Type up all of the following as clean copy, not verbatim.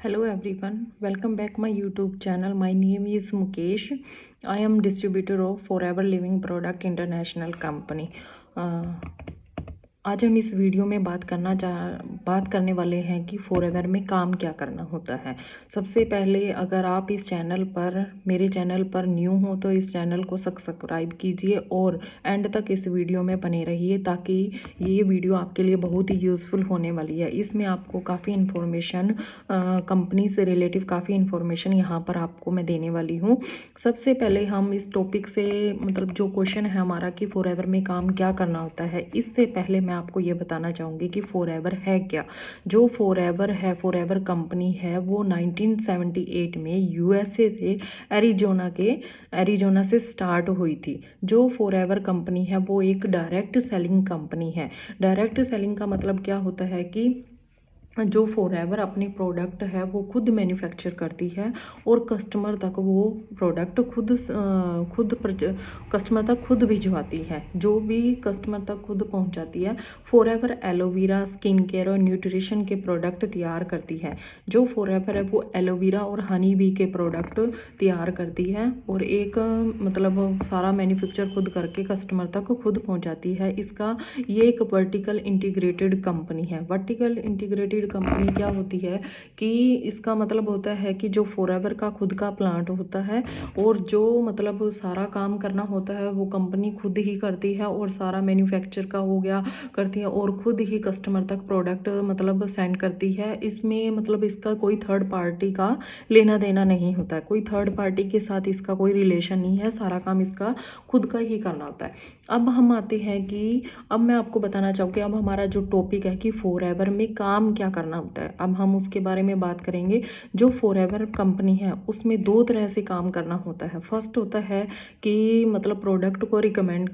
Hello everyone, welcome back my YouTube channel. My name is Mukesh. I am distributor of Forever Living Product International Company. आज हम इस video में बात करने वाले हैं कि फॉरएवर में काम क्या करना होता है। सबसे पहले अगर आप इस चैनल पर मेरे चैनल पर न्यू हो तो इस चैनल को सब्सक्राइब कीजिए और एंड तक इस वीडियो में बने रहिए ताकि ये वीडियो आपके लिए बहुत ही यूज़फुल होने वाली है। इसमें आपको काफ़ी इन्फॉर्मेशन कंपनी से रिलेटिव काफ़ी इन्फॉर्मेशन यहाँ पर आपको मैं देने वाली हूँ। सबसे पहले हम इस टॉपिक से मतलब जो क्वेश्चन है हमारा कि फॉरएवर में काम क्या करना होता है, इससे पहले मैं आपको ये बताना चाहूँगी कि फॉरएवर है क्या। जो फॉरएवर है, फॉरएवर कंपनी है, वो 1978 में यूएसए से एरिजोना से स्टार्ट हुई थी। जो फॉरएवर कंपनी है वो एक डायरेक्ट सेलिंग कंपनी है। डायरेक्ट सेलिंग का मतलब क्या होता है कि जो फॉरएवर अपनी प्रोडक्ट है वो खुद मैन्युफैक्चर करती है और कस्टमर तक वो प्रोडक्ट कस्टमर तक खुद भिजवाती है। जो भी कस्टमर तक खुद पहुंचाती है। फॉरएवर एलोवेरा, स्किन केयर और न्यूट्रिशन के प्रोडक्ट तैयार करती है। जो फॉरएवर है वो एलोवेरा और हनी बी के प्रोडक्ट तैयार करती है और एक मतलब सारा मैन्युफैक्चर खुद करके कस्टमर तक खुद पहुँचाती है। ये एक वर्टिकल इंटीग्रेटेड कंपनी है। वर्टिकल इंटीग्रेटेड कंपनी क्या होती है कि इसका मतलब होता है कि जो फॉरएवर का खुद का प्लांट होता है और जो मतलब सारा काम करना होता है वो कंपनी खुद ही करती है और सारा मैन्युफैक्चर का हो गया करती है और खुद ही कस्टमर तक प्रोडक्ट मतलब सेंड करती है। इसमें मतलब इसका कोई थर्ड पार्टी का लेना देना नहीं होता है, कोई थर्ड पार्टी के साथ इसका कोई रिलेशन नहीं है, सारा काम इसका खुद का ही करना होता है। अब हम आते हैं कि अब मैं आपको बताना चाहूँगी, अब हमारा जो टॉपिक है कि फॉरएवर में काम क्या करना होता है, अब हम उसके बारे में बात करेंगे। जो फॉरएवर कंपनी है उसमें दो तरह से काम करना होता है। फर्स्ट होता है कि मतलब प्रोडक्ट को रिकमेंड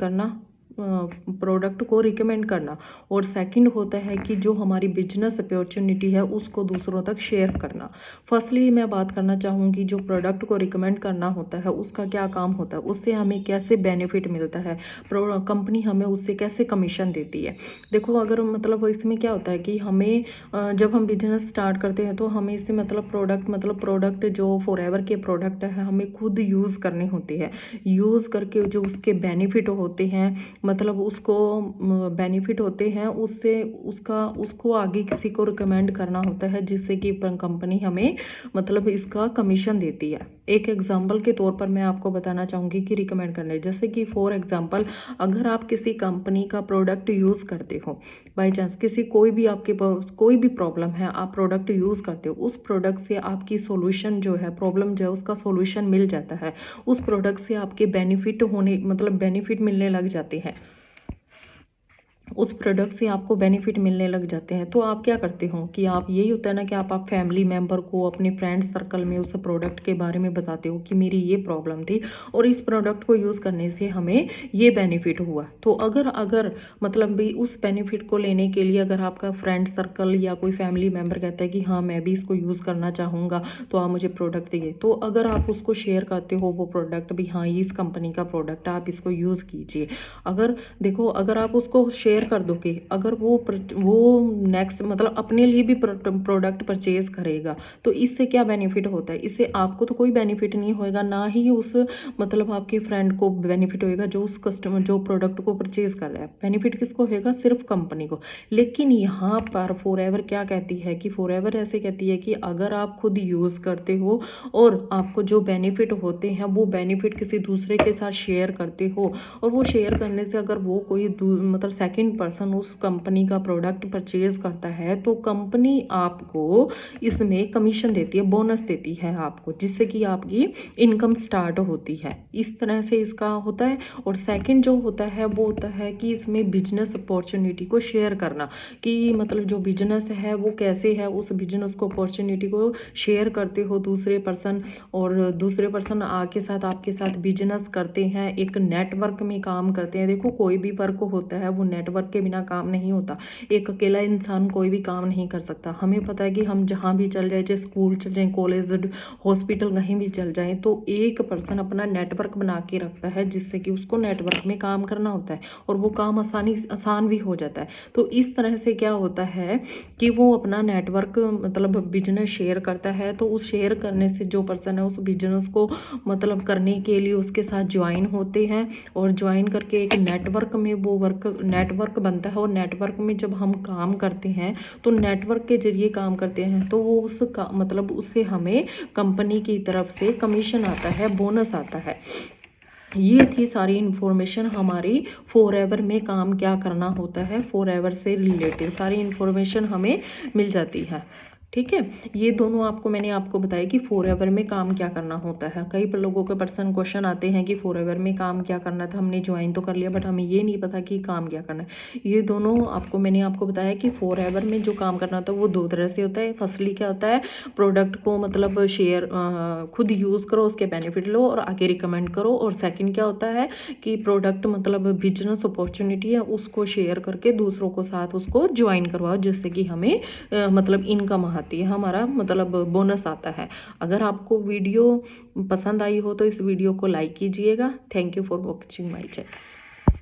करना और सेकंड होता है कि जो हमारी बिजनेस अपॉर्चुनिटी है उसको दूसरों तक शेयर करना। फर्स्टली मैं बात करना चाहूँगी जो प्रोडक्ट को रिकमेंड करना होता है उसका क्या काम होता है, उससे हमें कैसे बेनिफिट मिलता है, कंपनी हमें उससे कैसे कमीशन देती है। देखो अगर मतलब इसमें क्या होता है कि हमें जब हम बिजनेस स्टार्ट करते हैं तो हमें इससे मतलब प्रोडक्ट जो फॉरएवर के प्रोडक्ट है हमें खुद यूज़ करने होते हैं। यूज़ करके जो उसके बेनिफिट होते हैं मतलब उसको बेनिफिट होते हैं उससे उसको आगे किसी को रिकमेंड करना होता है जिससे कि कंपनी हमें मतलब इसका कमीशन देती है। एक एग्जांपल के तौर पर मैं आपको बताना चाहूँगी कि रिकमेंड करने, जैसे कि फॉर एग्जांपल अगर आप किसी कंपनी का प्रोडक्ट यूज़ करते हो, बाई चांस आपके पास कोई भी प्रॉब्लम है, आप प्रोडक्ट यूज़ करते हो, उस प्रोडक्ट से आपकी सोल्यूशन जो है, प्रॉब्लम जो है उसका सोल्यूशन मिल जाता है, उस प्रोडक्ट से आपके बेनिफिट मिलने लग जाते हैं, उस प्रोडक्ट से आपको बेनिफिट मिलने लग जाते हैं, तो आप क्या करते हो कि आप यही होता है ना कि आप फैमिली मेम्बर को, अपने फ्रेंड सर्कल में उस प्रोडक्ट के बारे में बताते हो कि मेरी ये प्रॉब्लम थी और इस प्रोडक्ट को यूज़ करने से हमें ये बेनिफिट हुआ। तो अगर मतलब भी उस बेनिफिट को लेने के लिए अगर आपका फ्रेंड सर्कल या कोई फैमिली मेम्बर कहता है कि हाँ मैं भी इसको यूज़ करना चाहूँगा तो आप मुझे प्रोडक्ट दिए, तो अगर आप उसको शेयर करते हो वो प्रोडक्ट भी, हाँ ये इस कंपनी का प्रोडक्ट है आप इसको यूज़ कीजिए, अगर आप उसको शेयर कर दोगे, अगर वो नेक्स्ट मतलब अपने लिए भी प्रोडक्ट परचेज करेगा तो इससे क्या बेनिफिट होता है, इससे आपको तो कोई बेनिफिट नहीं होएगा, ना ही उस मतलब आपके फ्रेंड को बेनिफिट होएगा जो उस कस्टमर जो प्रोडक्ट को परचेज कर रहा है। बेनिफिट किसको होएगा, सिर्फ कंपनी को। लेकिन यहाँ पर फॉरएवर क्या कहती है कि फॉरएवर ऐसे कहती है कि अगर आप खुद यूज़ करते हो और आपको जो बेनिफिट होते हैं वो बेनिफिट किसी दूसरे के साथ शेयर करते हो और वो शेयर करने से अगर वो कोई मतलब सेकंड पर्सन उस कंपनी का प्रोडक्ट परचेज करता है तो कंपनी आपको इसमें कमीशन देती है, बोनस देती है आपको, जिससे कि आपकी इनकम स्टार्ट होती है। इस तरह से इसका होता है। और सेकंड जो होता है वो होता है कि इसमें बिजनेस अपॉर्चुनिटी को शेयर करना, कि मतलब जो बिजनेस है वो कैसे है, उस बिजनेस को अपॉर्चुनिटी को शेयर करते हो दूसरे पर्सन, और दूसरे पर्सन आपके साथ बिजनेस करते हैं, एक नेटवर्क में काम करते हैं। देखो कोई भी वर्क होता है वो नेटवर्क नेटवर्क के बिना काम नहीं होता। एक अकेला इंसान कोई भी काम नहीं कर सकता। हमें पता है कि हम जहाँ भी चल जाए, चाहे स्कूल चल जाए, कॉलेज, हॉस्पिटल, कहीं भी चल जाए, तो एक पर्सन अपना नेटवर्क बना के रखता है जिससे कि उसको नेटवर्क में काम करना होता है और वो काम आसान भी हो जाता है। तो इस तरह से क्या होता है कि वो अपना नेटवर्क मतलब बिजनेस शेयर करता है। तो उस शेयर करने से जो पर्सन है उस बिजनेस को मतलब करने के लिए उसके साथ ज्वाइन होते हैं और ज्वाइन करके एक नेटवर्क में वो नेटवर्क बनता है। और नेटवर्क में जब हम काम करते हैं तो नेटवर्क के जरिए काम करते हैं तो वो मतलब उससे हमें कंपनी की तरफ से कमीशन आता है, बोनस आता है। ये थी सारी इन्फॉर्मेशन हमारी फॉरएवर में काम क्या करना होता है, फॉरएवर से रिलेटेड सारी इन्फॉर्मेशन हमें मिल जाती है। ठीक है, ये दोनों मैंने आपको बताया कि फॉरएवर में काम क्या करना होता है। कई लोगों के क्वेश्चन आते हैं कि फॉरएवर में काम क्या करना था, हमने ज्वाइन तो कर लिया बट हमें ये नहीं पता कि काम क्या करना है। ये दोनों मैंने आपको बताया कि फॉरएवर में जो काम करना होता है वो दो तरह से होता है। फर्स्टली क्या होता है, प्रोडक्ट को मतलब शेयर खुद यूज़ करो, उसके बेनिफिट लो और आगे रिकमेंड करो। और सेकंड क्या होता है कि प्रोडक्ट मतलब बिजनेस अपॉर्चुनिटी है उसको शेयर करके दूसरों को साथ उसको ज्वाइन करवाओ जिससे कि हमें मतलब इनकम आती है, हमारा मतलब बोनस आता है। अगर आपको वीडियो पसंद आई हो तो इस वीडियो को लाइक कीजिएगा। Thank you for watching my channel.